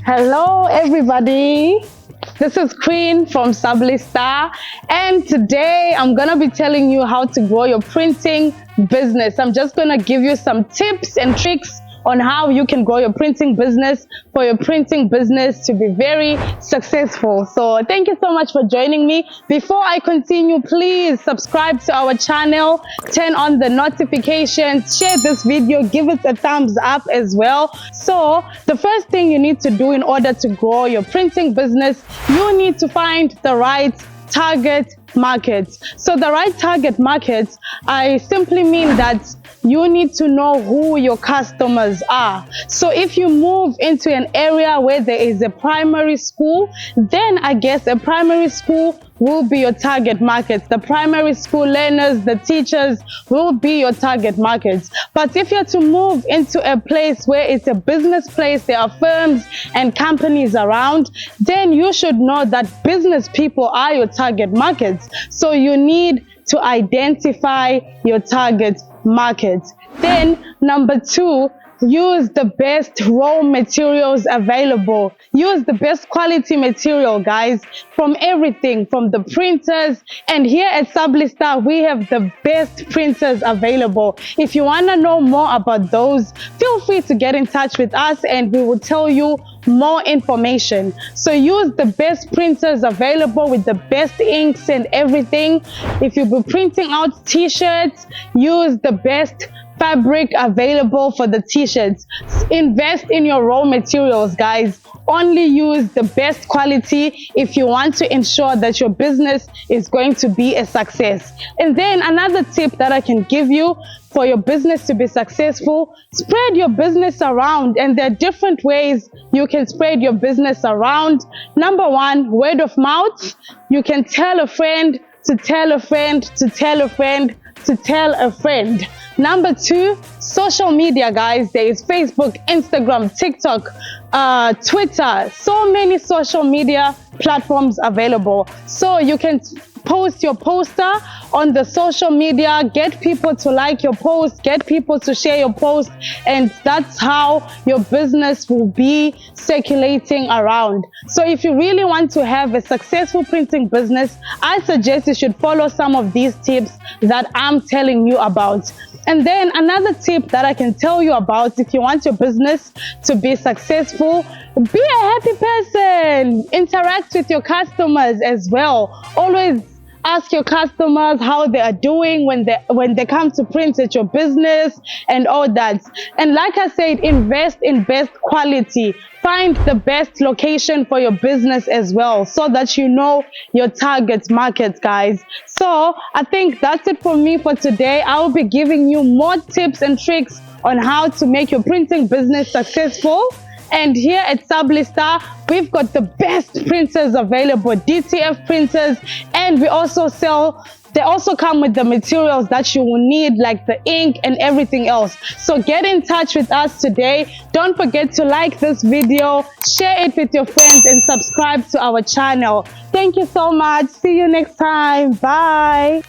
Hello everybody, this is Queen from Sublistar, and today I'm gonna be telling you how to grow your printing business. I'm just gonna give you some tips and tricks on how you can grow your printing business, for your printing business to be very successful. So thank you so much for joining me. Before I continue, please subscribe to our channel, turn on the notifications, share this video, give it a thumbs up as well. So the first thing you need to do in order to grow your printing business, you need to find the right target market. So the right target market, I simply mean that you need to know who your customers are. So if you move into an area where there is a primary school, then I guess a primary school will be your target market. The primary school learners, the teachers will be your target markets. But if you're to move into a place where it's a business place, there are firms and companies around, then you should know that business people are your target markets. So you need to identify your target market. Then number two, use the best raw materials available. Use the best quality material, guys, from everything, from the printers. And here at Sublistar, we have the best printers available. If you want to know more about those, feel free to get in touch with us and we will tell you more information. So use the best printers available with the best inks and everything. If you'll be printing out t-shirts, use the best fabric available for the t-shirts. Invest in your raw materials, guys. Only use the best quality if you want to ensure that your business is going to be a success. And then another tip that I can give you for your business to be successful, spread your business around. And there are different ways you can spread your business around. Number one, word of mouth. You can tell a friend to tell a friend to tell a friend to tell a friend. Number two, social media, guys. There is Facebook, Instagram, TikTok, Twitter, so many social media platforms available. So you can post your poster on the social media, get people to like your post, get people to share your post, and that's how your business will be circulating around. So if you really want to have a successful printing business, I suggest you should follow some of these tips that I'm telling you about. And then another tip that I can tell you about, if you want your business to be successful, be a happy person. Interact with your customers as well. Always ask your customers how they are doing when they come to print at your business and all that. And like I said, invest in best quality. Find the best location for your business as well, so that you know your target market, guys. So I think that's it for me for today. I will be giving you more tips and tricks on how to make your printing business successful. And here at Sublistar, we've got the best printers available, DTF printers, and we also sell, they also come with the materials that you will need, like the ink and everything else. So get in touch with us today. Don't forget to like this video, share it with your friends, and subscribe to our channel. Thank you so much. See you next time. Bye.